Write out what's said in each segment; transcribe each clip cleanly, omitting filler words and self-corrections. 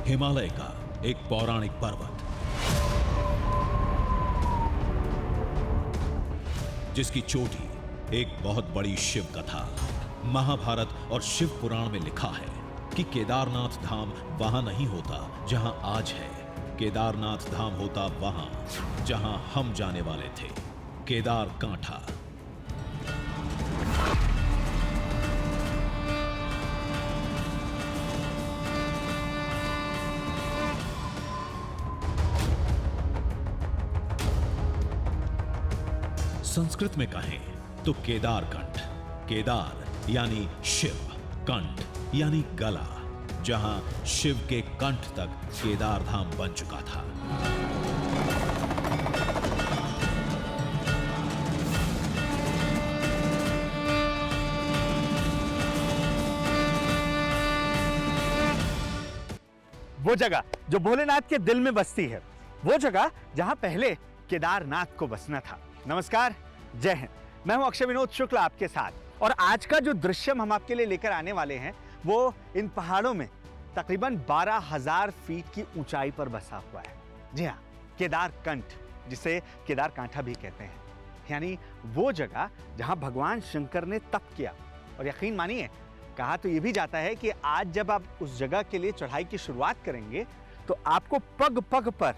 हिमालय का एक पौराणिक पर्वत जिसकी चोटी एक बहुत बड़ी शिव कथा। महाभारत और शिव पुराण में लिखा है कि केदारनाथ धाम वहां नहीं होता जहां आज है। केदारनाथ धाम होता वहां जहां हम जाने वाले थे, केदार कांठा। संस्कृत में कहें तो केदारकंठ, केदार यानी शिव, कंठ यानी गला, जहां शिव के कंठ तक केदार धाम बन चुका था। वो जगह जो भोलेनाथ के दिल में बसती है, वो जगह जहां पहले केदारनाथ को बसना था। नमस्कार, जय हिंद। मैं हूं अक्षय विनोद शुक्ल आपके साथ, और आज का जो दृश्य हम आपके लिए लेकर आने वाले हैं वो इन पहाड़ों में तकरीबन 12,000 फीट की ऊंचाई पर बसा हुआ है। जी हाँ, केदारकंठ, जिसे केदार कांठा भी कहते हैं, यानी वो जगह जहां भगवान शंकर ने तप किया। और यकीन मानिए, कहा तो ये भी जाता है कि आज जब आप उस जगह के लिए चढ़ाई की शुरुआत करेंगे तो आपको पग पग पर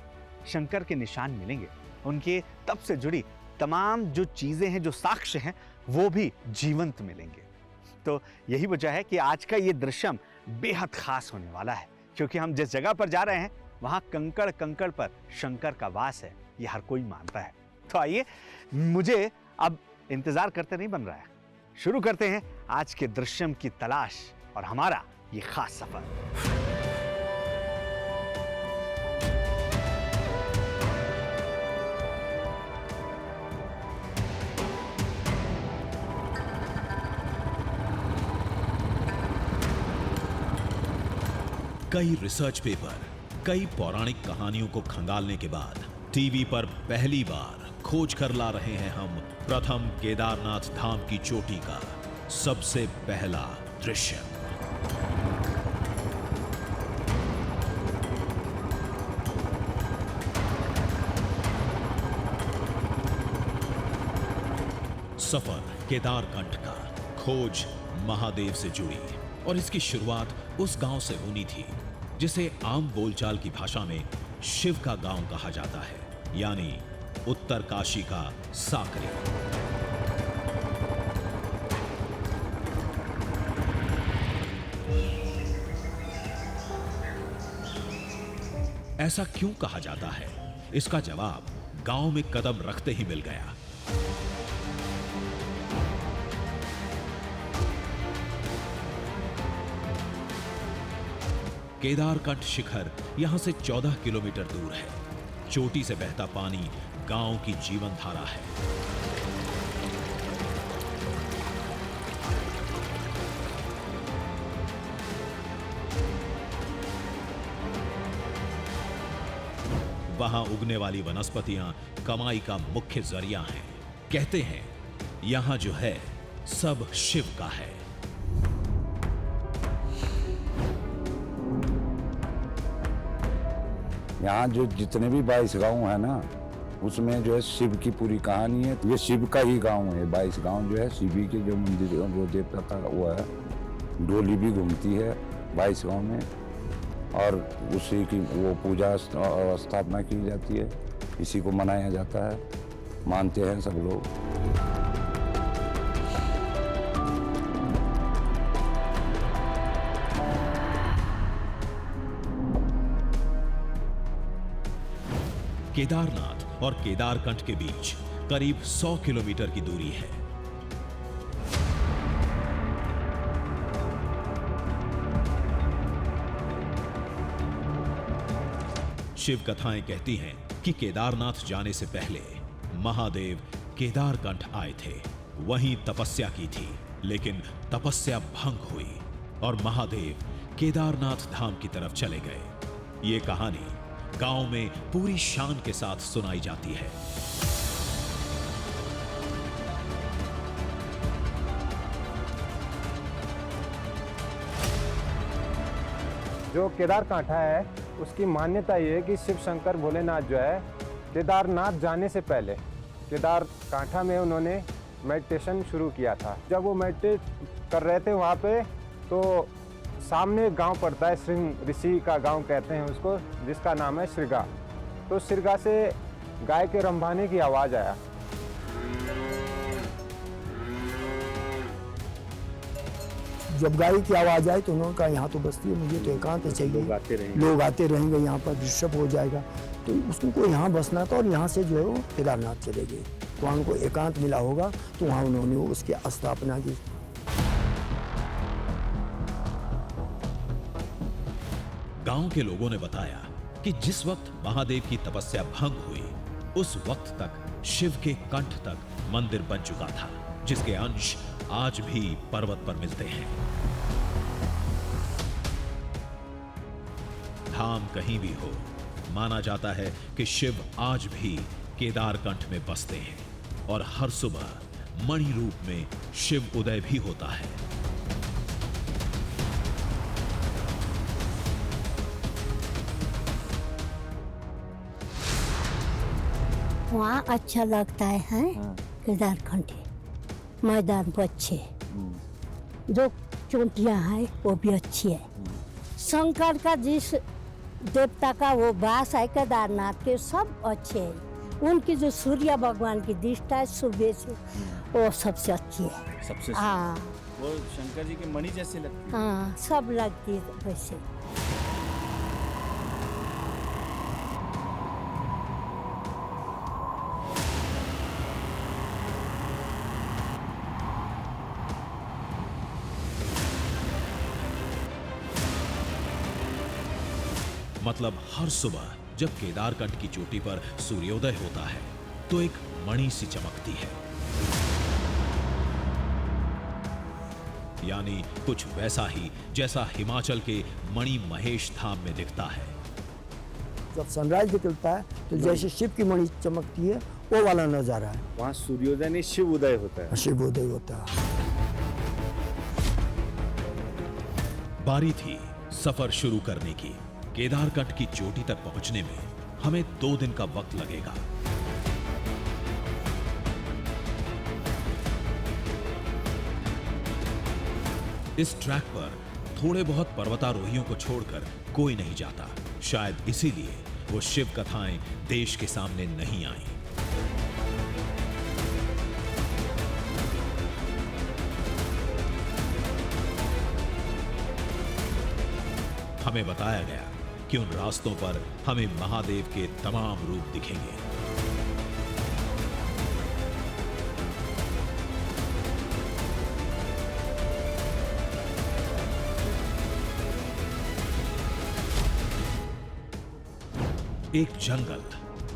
शंकर के निशान मिलेंगे। उनके तप से जुड़ी तमाम जो चीजें हैं, जो साक्ष्य हैं, वो भी जीवंत मिलेंगे। तो यही वजह है कि आज का ये दृश्यम बेहद खास होने वाला है, क्योंकि हम जिस जगह पर जा रहे हैं वहां कंकड़ कंकड़ पर शंकर का वास है, ये हर कोई मानता है। तो आइए, मुझे अब इंतजार करते नहीं बन रहा है, शुरू करते हैं आज के दृश्यम की तलाश और हमारा ये खास सफर। कई रिसर्च पेपर, कई पौराणिक कहानियों को खंगालने के बाद टीवी पर पहली बार खोज कर ला रहे हैं हम प्रथम केदारनाथ धाम की चोटी का सबसे पहला दृश्य। सफर केदारकंठ का, खोज महादेव से जुड़ी, और इसकी शुरुआत उस गांव से होनी थी जिसे आम बोलचाल की भाषा में शिव का गांव कहा जाता है, यानी उत्तर काशी का साकरी। ऐसा क्यों कहा जाता है, इसका जवाब गांव में कदम रखते ही मिल गया। केदारकंठ शिखर यहां से 14 किलोमीटर दूर है। चोटी से बहता पानी गांव की जीवन धारा है। वहां उगने वाली वनस्पतियां कमाई का मुख्य जरिया हैं। कहते हैं यहां जो है सब शिव का है। यहाँ जो जितने भी 22 गांव है ना, उसमें जो है शिव की पूरी कहानी है। ये शिव का ही गांव है। 22 गांव जो है शिव के जो मंदिर, जो देवता था वो है। डोली भी घूमती है 22 गांव में, और उसी की वो पूजा स्थापना की जाती है। इसी को मनाया जाता है, मानते हैं सब लोग। केदारनाथ और केदारकंठ के बीच करीब 100 किलोमीटर की दूरी है। शिव कथाएं कहती हैं कि केदारनाथ जाने से पहले महादेव केदारकंठ आए थे, वहीं तपस्या की थी, लेकिन तपस्या भंग हुई और महादेव केदारनाथ धाम की तरफ चले गए। ये कहानी गांव में पूरी शान के साथ सुनाई जाती है। जो केदार कांठा है उसकी मान्यता ये है कि शिव शंकर भोलेनाथ जो है केदारनाथ जाने से पहले केदार कांठा में उन्होंने मेडिटेशन शुरू किया था। जब वो मेडिटेट कर रहे थे वहाँ पे तो सामने गांव पड़ता है, श्रृंग ऋषि का गांव कहते हैं उसको, जिसका नाम है श्रृंगा। तो श्रृंगा से गाय के रंभाने की आवाज़ आया। जब गाय की आवाज़ आई तो उन्होंने कहा यहाँ तो बस्ती है, मुझे तो एकांत चाहिए, लोग आते रहेंगे, यहाँ पर डिस्टर्ब हो जाएगा। तो उसको यहाँ बसना था और यहाँ से जो है वो केदारनाथ चले गए। तो वहाँ उनको एकांत मिला होगा तो वहाँ उन्होंने उसकी स्थापना की। गांव के लोगों ने बताया कि जिस वक्त महादेव की तपस्या भंग हुई उस वक्त तक शिव के कंठ तक मंदिर बन चुका था, जिसके अंश आज भी पर्वत पर मिलते हैं। धाम कहीं भी हो, माना जाता है कि शिव आज भी केदारकंठ में बसते हैं और हर सुबह मणि रूप में शिव उदय भी होता है। वहाँ अच्छा लगता है केदारखंड मैदान पर अच्छे, जो चोटियाँ हैं वो भी अच्छी है। शंकर का जिस देवता का वो वास है केदारनाथ के, सब अच्छे हैं। उनकी जो सूर्य भगवान की दृष्टि है सुबह से, वो सबसे अच्छी है। सबसे हाँ, वो शंकर जी की मणि जैसी लगती है। हाँ, सब लगती है वैसे। मतलब हर सुबह जब केदारकंठ की चोटी पर सूर्योदय होता है तो एक मणि सी चमकती है, यानी कुछ वैसा ही जैसा हिमाचल के मणि महेश धाम में दिखता है। जब सनराइज निकलता है तो जैसे शिव की मणि चमकती है वो वाला नजारा है। वहाँ सूर्योदय नहीं शिव उदय होता है। शिव उदय होता है। बारी थी सफर शुरू करने की। केदारकंठ की चोटी तक पहुंचने में हमें 2 दिन का वक्त लगेगा। इस ट्रैक पर थोड़े बहुत पर्वतारोहियों को छोड़कर कोई नहीं जाता। शायद इसीलिए वो शिव कथाएं देश के सामने नहीं आई। हमें बताया गया कि उन रास्तों पर हमें महादेव के तमाम रूप दिखेंगे। एक जंगल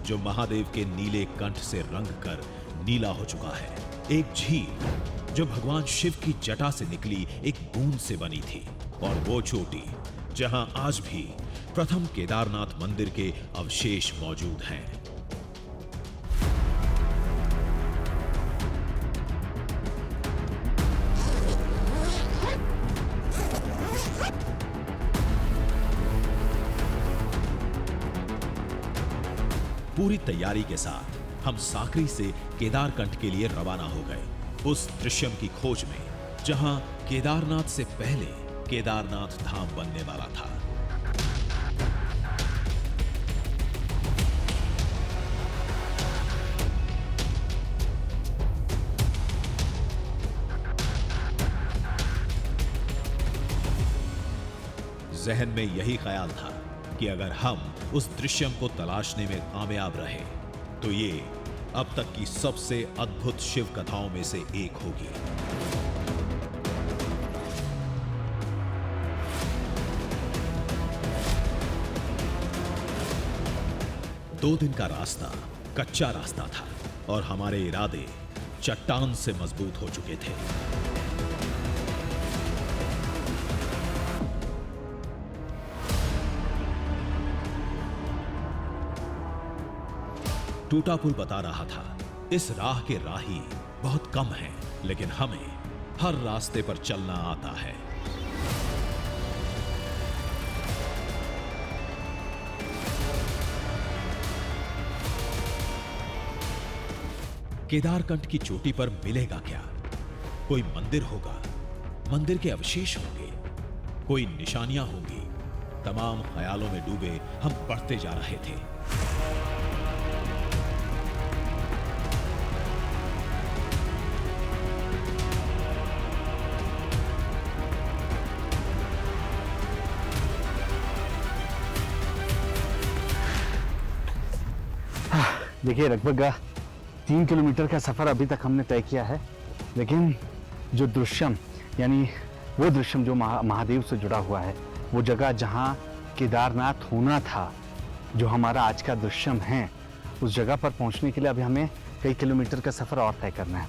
जो महादेव के नीले कंठ से रंग कर नीला हो चुका है। एक झील जो भगवान शिव की जटा से निकली एक बूंद से बनी थी। और वो चोटी जहां आज भी प्रथम केदारनाथ मंदिर के अवशेष मौजूद हैं। पूरी तैयारी के साथ हम साकरी से केदारकंठ के लिए रवाना हो गए, उस दृश्यम की खोज में जहां केदारनाथ से पहले केदारनाथ धाम बनने वाला था। जहन में यही ख्याल था कि अगर हम उस दृश्यम को तलाशने में कामयाब रहे तो ये अब तक की सबसे अद्भुत शिव कथाओं में से एक होगी। दो दिन का रास्ता कच्चा रास्ता था और हमारे इरादे चट्टान से मजबूत हो चुके थे। टूटा पुल बता रहा था इस राह के राही बहुत कम हैं, लेकिन हमें हर रास्ते पर चलना आता है। केदारकंठ की चोटी पर मिलेगा क्या? कोई मंदिर होगा, मंदिर के अवशेष होंगे, कोई निशानियां होंगी। तमाम ख्यालों में डूबे हम बढ़ते जा रहे थे। देखिए, लगभग 3 किलोमीटर का सफर अभी तक हमने तय किया है, लेकिन जो दृश्यम यानी वो दृश्यम जो महादेव से जुड़ा हुआ है, वो जगह जहाँ केदारनाथ होना था, जो हमारा आज का दृश्यम है, उस जगह पर पहुँचने के लिए अभी हमें कई किलोमीटर का सफ़र और तय करना है।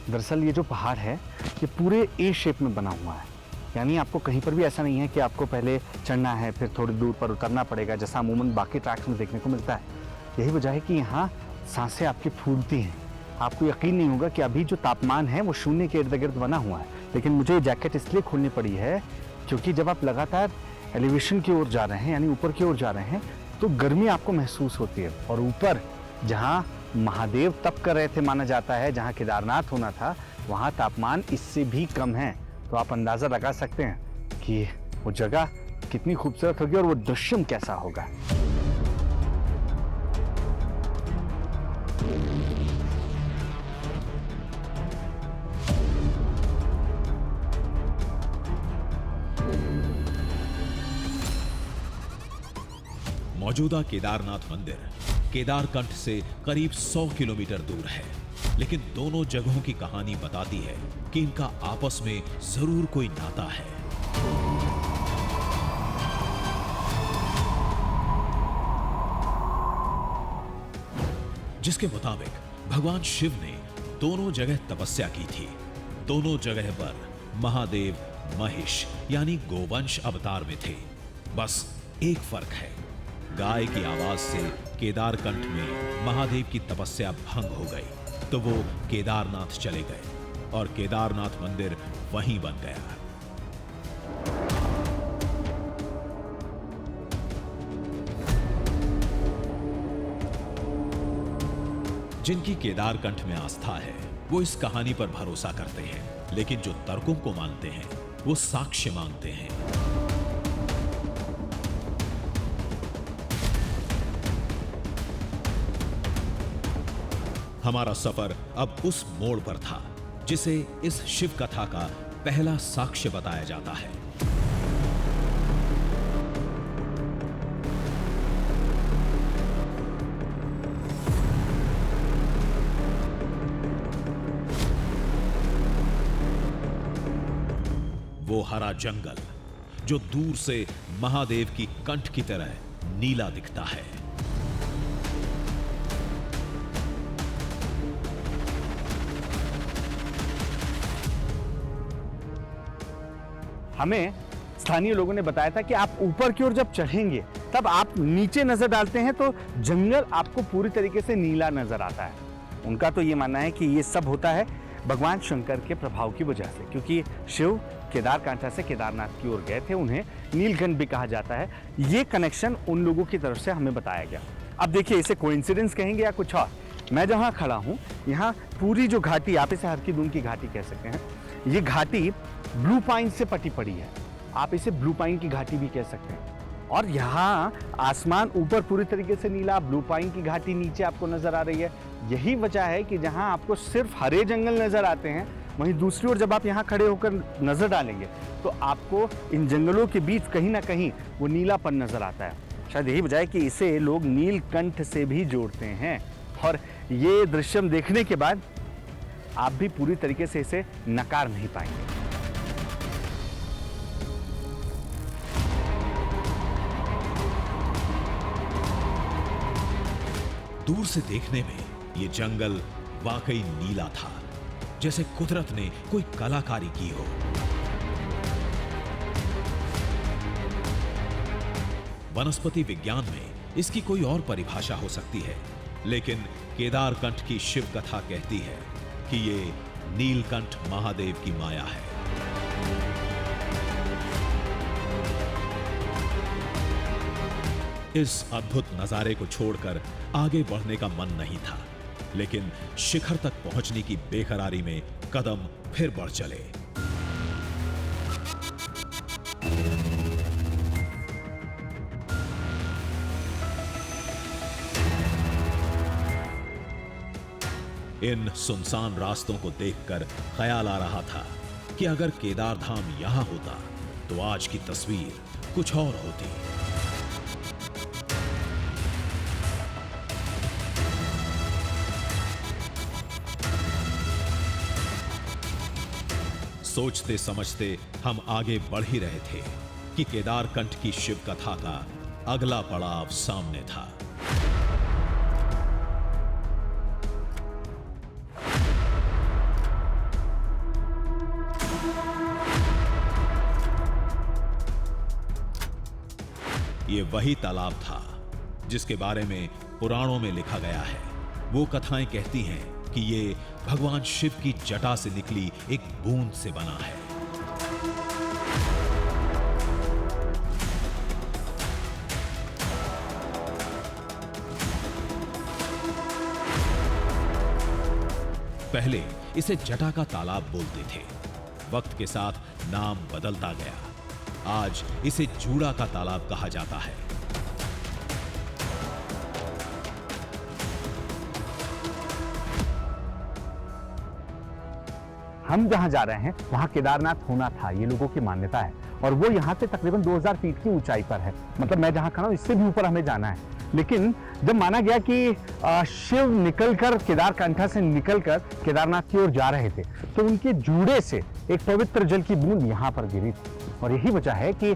दरअसल ये जो पहाड़ है ये पूरे ए शेप में बना हुआ है, यानी आपको कहीं पर भी ऐसा नहीं है कि आपको पहले चढ़ना है फिर थोड़ी दूर पर उतरना पड़ेगा, जैसा अमूमन बाकी ट्रैक्स में देखने को मिलता है। यही वजह है कि यहाँ सांसें आपकी फूलती हैं। आपको यकीन नहीं होगा कि अभी जो तापमान है वो शून्य के इर्द गिर्द बना हुआ है, लेकिन मुझे ये जैकेट इसलिए खोलनी पड़ी है क्योंकि जब आप लगातार एलिवेशन की ओर जा रहे हैं, यानी ऊपर की ओर जा रहे हैं, तो गर्मी आपको महसूस होती है। और ऊपर जहाँ महादेव तप कर रहे थे, माना जाता है जहाँ केदारनाथ होना था, वहाँ तापमान इससे भी कम है। तो आप अंदाज़ा लगा सकते हैं कि वो जगह कितनी खूबसूरत होगी और वो दृश्यम कैसा होगा। मौजूदा केदारनाथ मंदिर केदारकंठ से करीब 100 किलोमीटर दूर है, लेकिन दोनों जगहों की कहानी बताती है कि इनका आपस में जरूर कोई नाता है। जिसके मुताबिक भगवान शिव ने दोनों जगह तपस्या की थी। दोनों जगह पर महादेव महिष यानी गोवंश अवतार में थे। बस एक फर्क है, गाय की आवाज से केदारकंठ में महादेव की तपस्या भंग हो गई तो वो केदारनाथ चले गए और केदारनाथ मंदिर वहीं बन गया। जिनकी केदारकंठ में आस्था है वो इस कहानी पर भरोसा करते हैं, लेकिन जो तर्कों को मानते हैं वो साक्ष्य मांगते हैं। हमारा सफर अब उस मोड़ पर था जिसे इस शिव कथा का पहला साक्ष्य बताया जाता है। वो हरा जंगल जो दूर से महादेव की कंठ की तरह नीला दिखता है। हमें स्थानीय लोगों ने बताया था कि आप ऊपर की ओर जब चढ़ेंगे तब आप नीचे नजर डालते हैं तो जंगल आपको पूरी तरीके से नीला नजर आता है। उनका तो ये मानना है कि ये सब होता है भगवान शंकर के प्रभाव की वजह से, क्योंकि शिव केदारकांठा से केदारनाथ की ओर गए थे, उन्हें नीलकंठ भी कहा जाता है। ये कनेक्शन उन लोगों की तरफ से हमें बताया गया। अब देखिए, इसे कोइंसिडेंस कहेंगे या कुछ और। मैं जहाँ खड़ा हूँ यहाँ पूरी जो घाटी, आप इसे हरकी-दून की घाटी कह सकते हैं, ये घाटी ब्लू पाइन से पटी पड़ी है। आप इसे ब्लू पाइन की घाटी भी कह सकते हैं। और यहाँ आसमान ऊपर पूरी तरीके से नीला, ब्लू पाइन की घाटी नीचे आपको नजर आ रही है। यही वजह है कि जहाँ आपको सिर्फ हरे जंगल नजर आते हैं, वहीं दूसरी ओर जब आप यहाँ खड़े होकर नजर डालेंगे तो आपको इन जंगलों के बीच कहीं ना कहीं वो नीलापन नजर आता है। शायद यही वजह है कि इसे लोग नीलकंठ से भी जोड़ते हैं। और ये दृश्यम देखने के बाद आप भी पूरी तरीके से इसे नकार नहीं पाएंगे। दूर से देखने में ये जंगल वाकई नीला था, जैसे कुदरत ने कोई कलाकारी की हो। वनस्पति विज्ञान में इसकी कोई और परिभाषा हो सकती है, लेकिन केदारकंठ की शिव कथा कहती है कि ये नीलकंठ महादेव की माया है। इस अद्भुत नजारे को छोड़कर आगे बढ़ने का मन नहीं था, लेकिन शिखर तक पहुंचने की बेकरारी में कदम फिर बढ़ चले। इन सुनसान रास्तों को देखकर ख्याल आ रहा था कि अगर केदार धाम यहां होता तो आज की तस्वीर कुछ और होती। सोचते समझते हम आगे बढ़ ही रहे थे कि केदारकंठ की शिव कथा का अगला पड़ाव सामने था। ये वही तालाब था जिसके बारे में पुराणों में लिखा गया है। वो कथाएं कहती हैं कि ये भगवान शिव की जटा से निकली एक बूंद से बना है। पहले इसे जटा का तालाब बोलते थे। वक्त के साथ नाम बदलता गया। आज इसे जूड़ा का तालाब कहा जाता है। हम जहां जा रहे हैं वहां केदारनाथ होना था, ये लोगों की मान्यता है। और वो यहाँ से तकरीबन 2000 फीट की ऊंचाई पर है। मतलब मैं जहां खड़ा हूं इससे भी ऊपर हमें जाना है। लेकिन जब माना गया कि शिव निकलकर केदारकंठा से निकलकर केदारनाथ की ओर जा रहे थे तो उनके जूड़े से एक पवित्र जल की बूंद यहाँ पर गिरी थी। और यही वजह है कि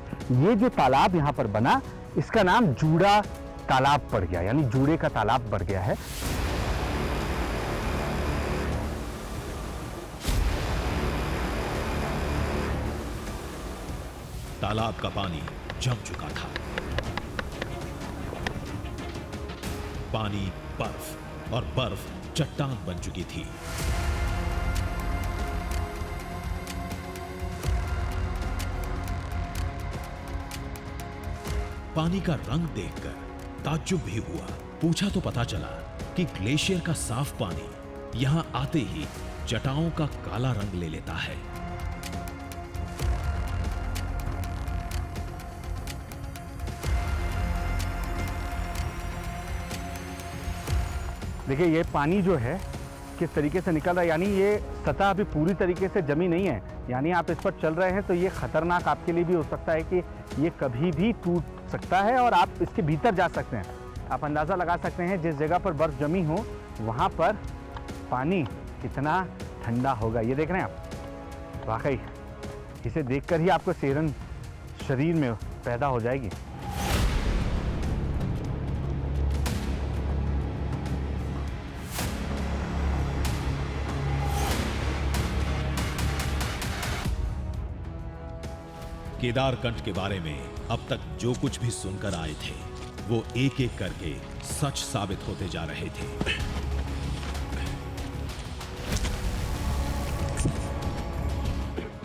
ये जो तालाब यहाँ पर बना, इसका नाम जूड़ा तालाब पड़ गया, यानी जूड़े का तालाब पड़ गया है। तालाब का पानी जम चुका था। पानी बर्फ और बर्फ चट्टान बन चुकी थी। पानी का रंग देखकर ताज्जुब भी हुआ। पूछा तो पता चला कि ग्लेशियर का साफ पानी यहां आते ही जटाओं का काला रंग ले लेता है। देखिए ये पानी जो है किस तरीके से निकल रहा है, यानी ये सतह अभी पूरी तरीके से जमी नहीं है। यानी आप इस पर चल रहे हैं तो ये खतरनाक आपके लिए भी हो सकता है कि ये कभी भी टूट सकता है और आप इसके भीतर जा सकते हैं। आप अंदाज़ा लगा सकते हैं जिस जगह पर बर्फ़ जमी हो वहाँ पर पानी कितना ठंडा होगा। ये देख रहे हैं आप, वाकई इसे देखकर ही आपको सिहरन शरीर में पैदा हो जाएगी। केदारकंठ के बारे में अब तक जो कुछ भी सुनकर आए थे वो एक एक करके सच साबित होते जा रहे थे।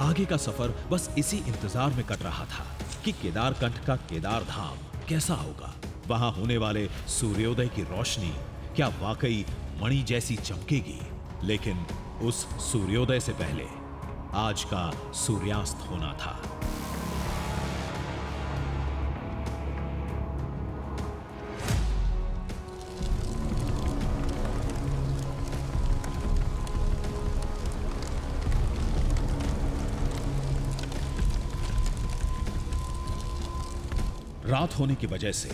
आगे का सफर बस इसी इंतजार में कट रहा था कि केदारकंठ का केदार धाम कैसा होगा। वहां होने वाले सूर्योदय की रोशनी क्या वाकई मणि जैसी चमकेगी। लेकिन उस सूर्योदय से पहले आज का सूर्यास्त होना था। रात होने की वजह से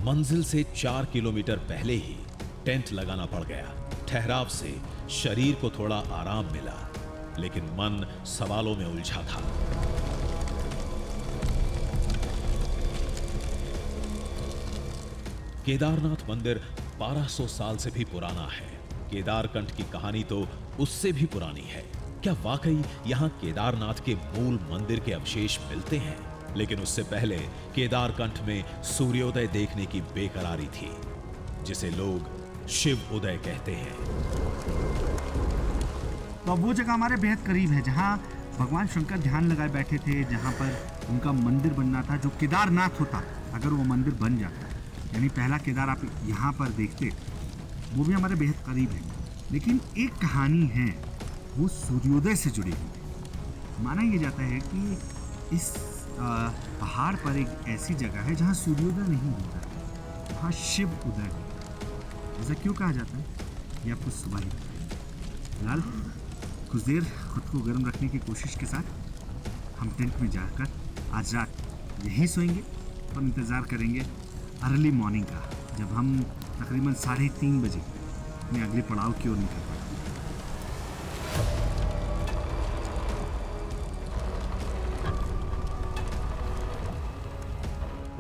मंजिल से 4 किलोमीटर पहले ही टेंट लगाना पड़ गया। ठहराव से शरीर को थोड़ा आराम मिला, लेकिन मन सवालों में उलझा था। केदारनाथ मंदिर 1200 साल से भी पुराना है। केदारकंठ की कहानी तो उससे भी पुरानी है। क्या वाकई यहां केदारनाथ के मूल मंदिर के अवशेष मिलते हैं? लेकिन उससे पहले केदारकंठ में सूर्योदय देखने की बेकरारी थी, जिसे लोग शिव उदय कहते हैं। तो अब वो जगह हमारे बेहद करीब है जहाँ भगवान शंकर ध्यान लगाए बैठे थे, जहाँ पर उनका मंदिर बनना था जो केदारनाथ होता अगर वो मंदिर बन जाता। यानी पहला केदार आप यहाँ पर देखते, वो भी हमारे बेहद करीब है। लेकिन एक कहानी है, वो सूर्योदय से जुड़ी हुई है। माना यह जाता है कि इस पहाड़ पर एक ऐसी जगह है जहाँ सूर्योदय नहीं होता है, वहाँ शिव उदय होता है। ऐसा क्यों कहा जाता है ये आपको सुबह ही बताएंगे। फिलहाल कुछ देर खुद को गर्म रखने की कोशिश के साथ हम टेंट में जाकर आज रात यहीं सोएंगे और इंतज़ार करेंगे अर्ली मॉर्निंग का, जब हम तकरीबन 3:30 बजे अपने अगले पड़ाव की ओर निकल पड़ेंगे।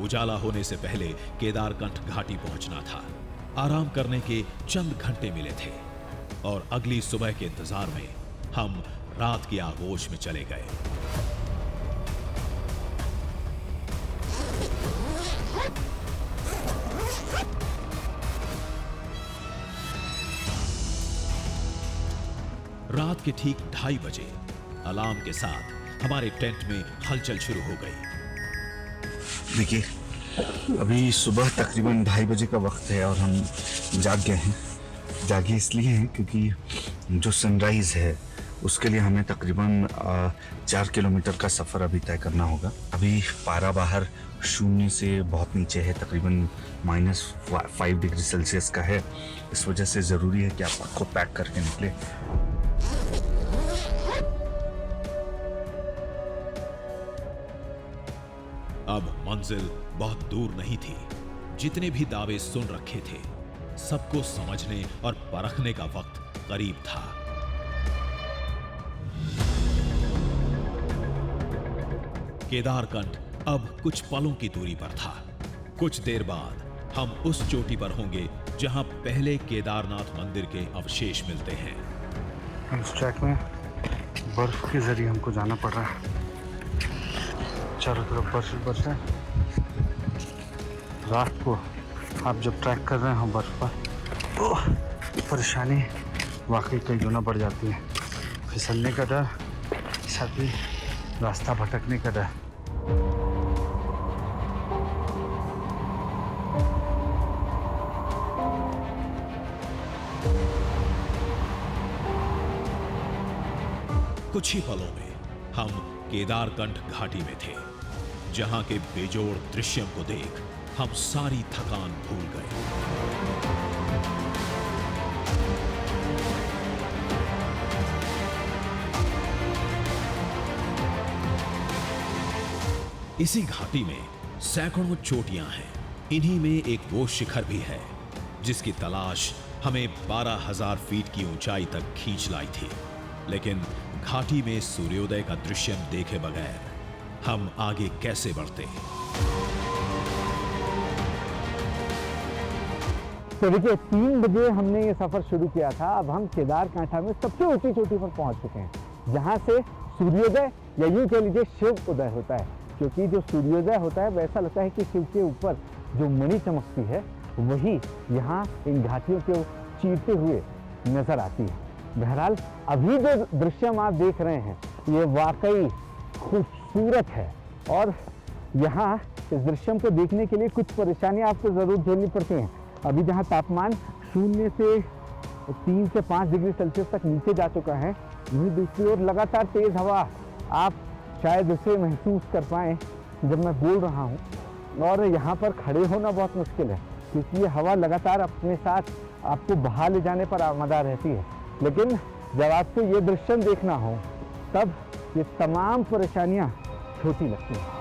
उजाला होने से पहले केदारकंठ घाटी पहुंचना था। आराम करने के चंद घंटे मिले थे और अगली सुबह के इंतजार में हम रात की आगोश में चले गए। रात के ठीक 2:30 बजे अलार्म के साथ हमारे टेंट में हलचल शुरू हो गई। देखिए, अभी सुबह तकरीबन 2:30 बजे का वक्त है और हम जाग गए हैं। जागे इसलिए हैं क्योंकि जो सनराइज है उसके लिए हमें तकरीबन 4 किलोमीटर का सफ़र अभी तय करना होगा। अभी पारा बाहर 0 से बहुत नीचे है, तकरीबन -5 डिग्री सेल्सियस का है। इस वजह से ज़रूरी है कि आप खुद को पैक करके निकले। अब मंजिल बहुत दूर नहीं थी। जितने भी दावे सुन रखे थे, सबको समझने और परखने का वक्त करीब था। केदारकंठ अब कुछ पलों की दूरी पर था। कुछ देर बाद हम उस चोटी पर होंगे जहां पहले केदारनाथ मंदिर के अवशेष मिलते हैं। इस ट्रैक में बर्फ के जरिए हमको जाना पड़ रहा है। चारों तरफ बर्फ है। रात को आप जब ट्रैक कर रहे हो बर्फ पर, तो परेशानी वाकई कई गुना बढ़ जाती है। फिसलने का डर, साथ ही रास्ता भटकने का डर। कुछ ही पलों में हम केदारकंठ घाटी में थे, जहां के बेजोड़ दृश्यों को देख हम सारी थकान भूल गए। इसी घाटी में सैकड़ों चोटियां हैं। इन्हीं में एक वो शिखर भी है जिसकी तलाश हमें 12,000 फीट की ऊंचाई तक खींच लाई थी। लेकिन घाटी में सूर्योदय का दृश्य देखे बगैर हम आगे कैसे बढ़ते? तो देखिए, 3 बजे हमने ये सफ़र शुरू किया था। अब हम केदारकांठा में सबसे ऊंची चोटी पर पहुंच चुके हैं, जहां से सूर्योदय या यूं कह लीजिए शिव उदय होता है। क्योंकि जो सूर्योदय होता है वैसा लगता है कि शिव के ऊपर जो मणि चमकती है वही यहाँ इन घाटियों को चीरते हुए नजर आती है। बहरहाल अभी जो दृश्य आप देख रहे हैं ये वाकई खूबसूरत है और यहाँ इस दृश्य को देखने के लिए कुछ परेशानियाँ आपको ज़रूर झेलनी पड़ती हैं। अभी जहाँ तापमान 0 से 3 से 5 डिग्री सेल्सियस तक नीचे जा चुका है, वहीं दूसरी ओर लगातार तेज़ हवा, आप शायद उसे महसूस कर पाएँ जब मैं बोल रहा हूँ। और यहाँ पर खड़े होना बहुत मुश्किल है क्योंकि ये हवा लगातार अपने साथ आपको बहा ले जाने पर आमादा रहती है। लेकिन जब आपको ये दृश्य देखना हो तब ये तमाम परेशानियाँ छोटी लगती हैं।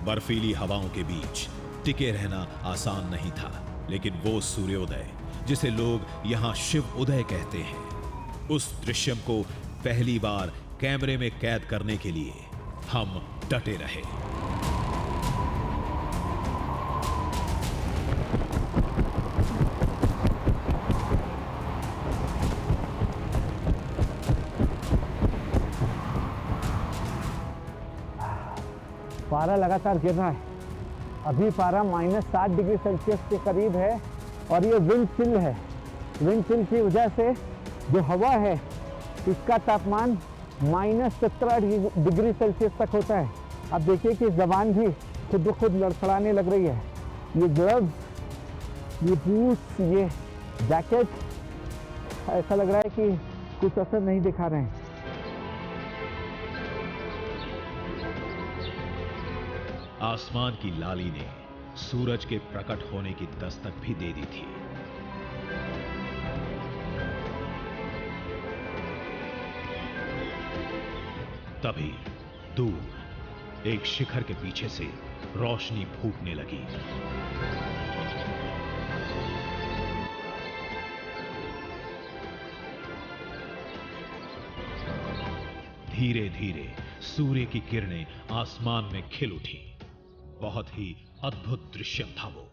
बर्फीली हवाओं के बीच टिके रहना आसान नहीं था, लेकिन वो सूर्योदय जिसे लोग यहाँ शिव उदय कहते हैं, उस दृश्य को पहली बार कैमरे में कैद करने के लिए हम डटे रहे। पारा लगातार गिर रहा है। अभी पारा -7 डिग्री सेल्सियस के करीब है और ये विंड चिल है। विंड चिल की वजह से जो हवा है इसका तापमान -17 डिग्री सेल्सियस तक होता है। अब देखिए कि ज़बान भी खुद ब खुद लड़खड़ाने लग रही है। ये ग्लव्स, ये बूट्स, ये जैकेट, ऐसा लग रहा है कि कुछ असर नहीं दिखा रहे हैं। आसमान की लाली ने सूरज के प्रकट होने की दस्तक भी दे दी थी। तभी दूर एक शिखर के पीछे से रोशनी फूटने लगी। धीरे धीरे सूर्य की किरणें आसमान में खिल उठी। बहुत ही अद्भुत दृश्य था वो।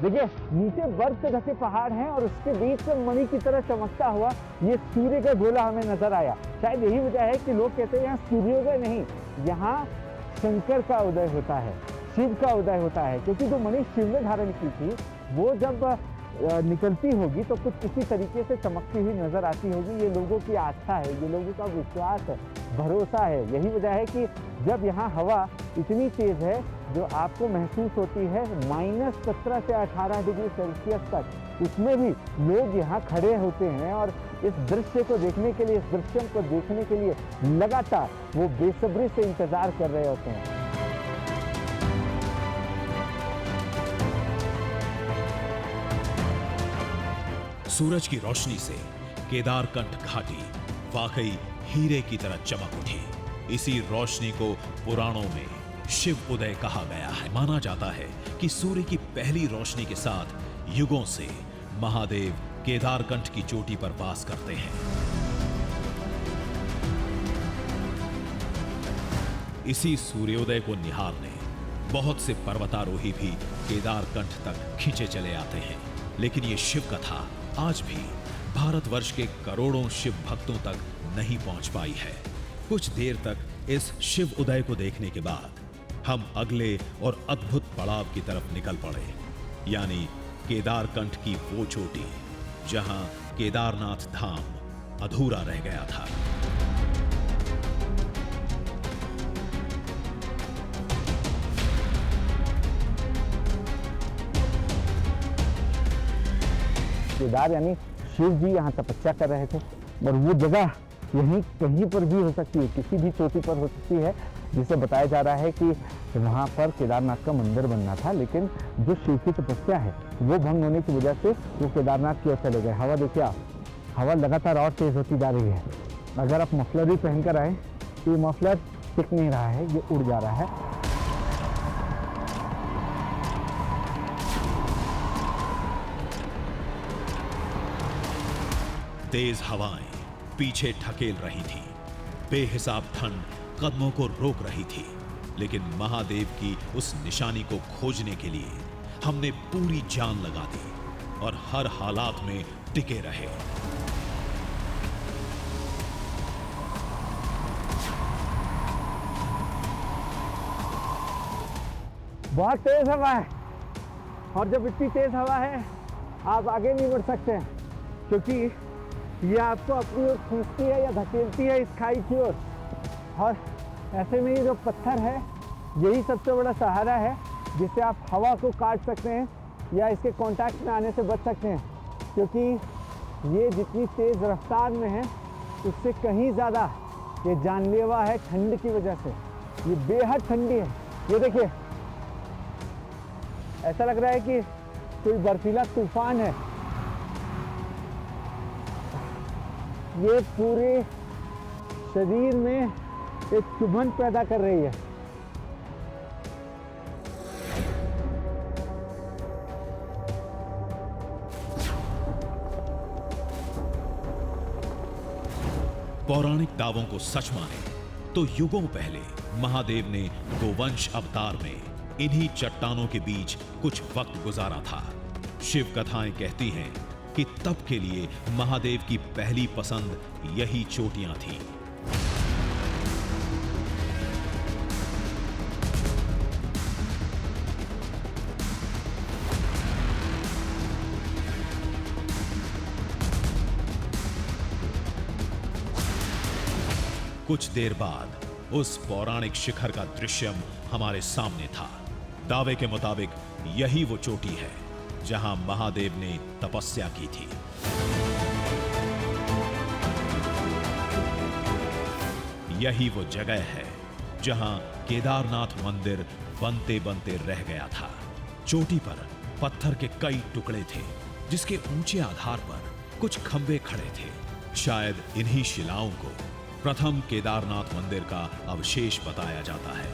देखिए नीचे बर्फ से ढके पहाड़ हैं और उसके बीच से मणि की तरह चमकता हुआ ये सूर्य का गोला हमें नजर आया। शायद यही वजह है कि लोग कहते हैं यहाँ सूर्योदय नहीं, यहाँ शंकर का उदय होता है, शिव का उदय होता है। क्योंकि जो मणि शिव ने धारण की थी वो जब निकलती होगी तो कुछ इसी तरीके से चमकती हुई नजर आती होगी। ये लोगों की आस्था है, ये लोगों का विश्वास है, भरोसा है। यही वजह है कि जब यहाँ हवा इतनी तेज है जो आपको महसूस होती है -17 से 18 डिग्री सेल्सियस तक, उसमें भी लोग यहाँ खड़े होते हैं और इस दृश्य को देखने के लिए, इस दृश्य को देखने के लिए लगातार वो बेसब्री से इंतजार कर रहे होते हैं। सूरज की रोशनी से केदारकंठ घाटी वाकई हीरे की तरह चमक उठी। इसी रोशनी को पुराणों में शिव उदय कहा गया है। माना जाता है कि सूर्य की पहली रोशनी के साथ युगों से महादेव केदारकंठ की चोटी पर वास करते हैं। इसी सूर्योदय को निहारने बहुत से पर्वतारोही भी केदारकंठ तक खींचे चले आते हैं। लेकिन ये शिव कथा आज भी भारतवर्ष के करोड़ों शिव भक्तों तक नहीं पहुंच पाई है। कुछ देर तक इस शिव उदय को देखने के बाद हम अगले और अद्भुत पड़ाव की तरफ निकल पड़े, यानी केदारकंठ की वो चोटी जहां केदारनाथ धाम अधूरा रह गया था। केदार यानी शिव जी यहाँ तपस्या कर रहे थे और वो जगह यहीं कहीं पर भी हो सकती है, किसी भी चोटी पर हो सकती है, जिसे बताया जा रहा है कि वहाँ पर केदारनाथ का मंदिर बनना था। लेकिन जो शिव की तपस्या है वो भंग होने की वजह से वो केदारनाथ की ओर चले गए। हवा देखिए आप, हवा लगातार और तेज होती जा रही है। अगर आप मफलर भी पहन कर आए तो ये मफलर टिक नहीं रहा है, ये उड़ जा रहा है। तेज हवाएं पीछे ढकेल रही थी, बेहिसाब ठंड कदमों को रोक रही थी। लेकिन महादेव की उस निशानी को खोजने के लिए हमने पूरी जान लगा दी और हर हालात में टिके रहे। बहुत तेज हवा है और जब इतनी तेज हवा है आप आगे नहीं बढ़ सकते हैं, क्योंकि ये आपको अपनी ओर खींचती है या धकेलती है इस खाई की ओर। और ऐसे में ये जो पत्थर है यही सबसे बड़ा सहारा है जिससे आप हवा को काट सकते हैं या इसके कांटेक्ट में आने से बच सकते हैं। क्योंकि ये जितनी तेज़ रफ्तार में है उससे कहीं ज़्यादा ये जानलेवा है ठंड की वजह से। ये बेहद ठंडी है। ये देखिए, ऐसा लग रहा है कि कोई बर्फीला तूफान है। ये पूरे शरीर में एक चुभन पैदा कर रही है। पौराणिक दावों को सच माने तो युगों पहले महादेव ने गोवंश अवतार में इन्हीं चट्टानों के बीच कुछ वक्त गुजारा था। शिव कथाएं कहती हैं कि तब के लिए महादेव की पहली पसंद यही चोटियां थीं। कुछ देर बाद उस पौराणिक शिखर का दृश्यम हमारे सामने था। दावे के मुताबिक यही वो चोटी है जहां महादेव ने तपस्या की थी। यही वो जगह है जहां केदारनाथ मंदिर बनते बनते रह गया था। चोटी पर पत्थर के कई टुकड़े थे जिसके ऊंचे आधार पर कुछ खंभे खड़े थे। शायद इन्हीं शिलाओं को प्रथम केदारनाथ मंदिर का अवशेष बताया जाता है।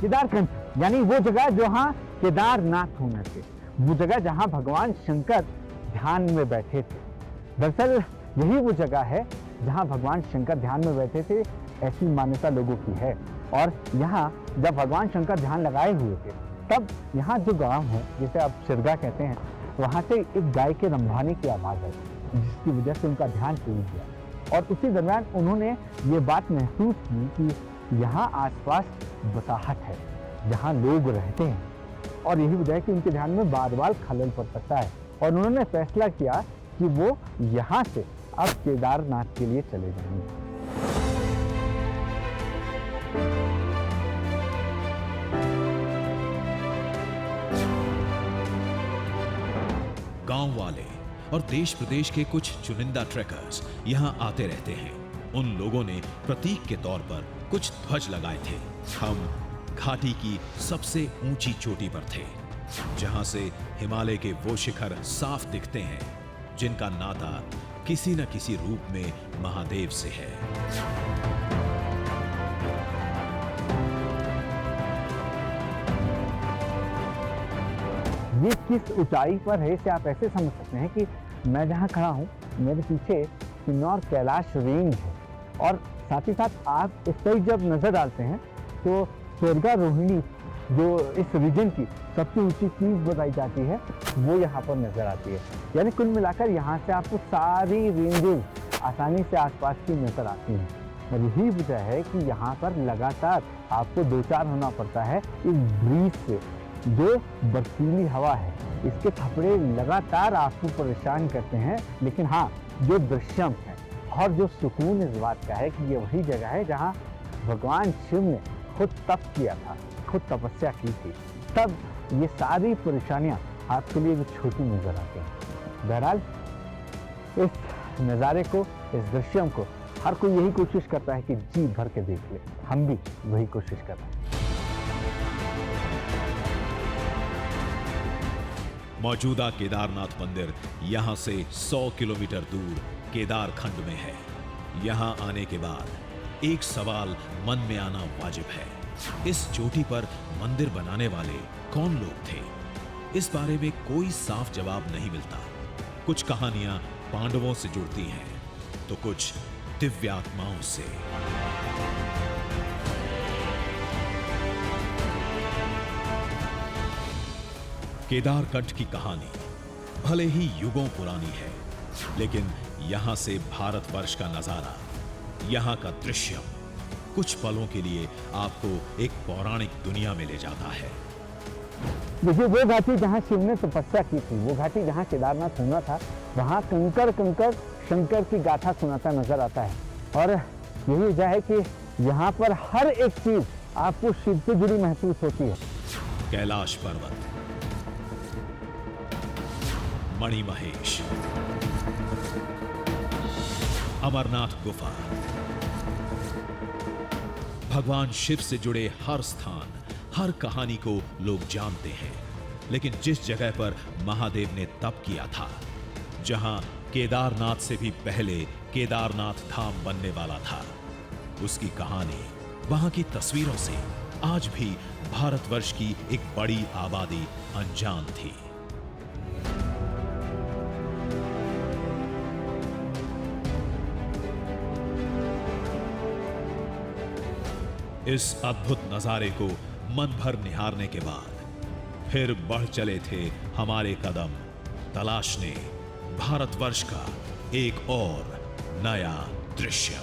केदारखंड यानी वो जगह जहां केदारनाथ होना थे, वो जगह जहां भगवान शंकर ध्यान में बैठे थे। दरअसल यही वो जगह है जहां भगवान शंकर ध्यान में बैठे थे, ऐसी मान्यता लोगों की है। और यहाँ जब भगवान शंकर ध्यान लगाए हुए थे तब यहाँ जो गांव है, जिसे आप सिरगा कहते हैं, वहाँ से एक गाय के रंभाने की आवाज़ आई, जिसकी वजह से उनका ध्यान टूट गया। और उसी दरमियान उन्होंने ये बात महसूस की कि यहाँ आसपास बसाहट है जहाँ लोग रहते हैं, और यही वजह है कि उनके ध्यान में बार बार खलल पड़ सकता है। और उन्होंने फैसला किया कि वो यहाँ से अब केदारनाथ के लिए चले जाएंगे। गांव वाले और देश प्रदेश के कुछ चुनिंदा ट्रैकर्स यहां आते रहते हैं। उन लोगों ने प्रतीक के तौर पर कुछ ध्वज लगाए थे। हम घाटी की सबसे ऊंची चोटी पर थे जहां से हिमालय के वो शिखर साफ दिखते हैं जिनका नाता किसी न किसी रूप में महादेव से है। ये किस ऊंचाई पर है इसे आप ऐसे समझ सकते हैं कि मैं जहाँ खड़ा हूँ मेरे पीछे किन्नौर कैलाश रेंज है, और साथ ही साथ आप इस पर जब नजर डालते हैं तो स्वर्गा रोहिणी जो इस रीजन की सबसे ऊंची चीज बताई जाती है वो यहाँ पर नजर आती है। यानी कुल मिलाकर यहाँ से आपको सारी रेंजेस आसानी से आसपास की नजर आती हैं। और यही वजह है कि यहाँ पर लगातार आपको दो चार होना पड़ता है इस ब्रीज से, जो बर्फीली हवा है। इसके थपड़े लगातार आपको परेशान करते हैं, लेकिन हाँ, जो दृश्यम है और जो सुकून इस बात का है कि ये वही जगह है जहाँ भगवान शिव ने खुद तप किया था, खुद तपस्या की थी। तब ये सारी परेशानियाँ आपके लिए भी छोटी नजर आती हैं। बहरहाल इस नज़ारे को, इस दृश्यम को हर कोई यही कोशिश करता है कि जी भर के देख ले। हम भी वही कोशिश कर रहे हैं। मौजूदा केदारनाथ मंदिर यहां से 100 किलोमीटर दूर केदारखंड में है। यहां आने के बाद एक सवाल मन में आना वाजिब है। इस चोटी पर मंदिर बनाने वाले कौन लोग थे? इस बारे में कोई साफ जवाब नहीं मिलता। कुछ कहानियां पांडवों से जुड़ती हैं तो कुछ दिव्य आत्माओं से। केदारकंठ की कहानी भले ही युगों पुरानी है, लेकिन यहां से भारतवर्ष का नजारा, यहां का दृश्य कुछ पलों के लिए आपको एक पौराणिक दुनिया में ले जाता है। देखिए, वो घाटी जहाँ शिव ने तपस्या की थी, वो घाटी जहाँ केदारनाथ होना था, वहाँ कंकर कंकर शंकर की गाथा सुनाता नजर आता है। और यही वजह है कि यहाँ पर हर एक चीज आपको शिव से जुड़ी महसूस होती है। कैलाश पर्वत, मणिमहेश, अमरनाथ गुफा, भगवान शिव से जुड़े हर स्थान, हर कहानी को लोग जानते हैं। लेकिन जिस जगह पर महादेव ने तप किया था, जहां केदारनाथ से भी पहले केदारनाथ धाम बनने वाला था, उसकी कहानी, वहां की तस्वीरों से आज भी भारतवर्ष की एक बड़ी आबादी अनजान थी। इस अद्भुत नजारे को मन भर निहारने के बाद फिर बढ़ चले थे हमारे कदम तलाशने भारतवर्ष का एक और नया दृश्य।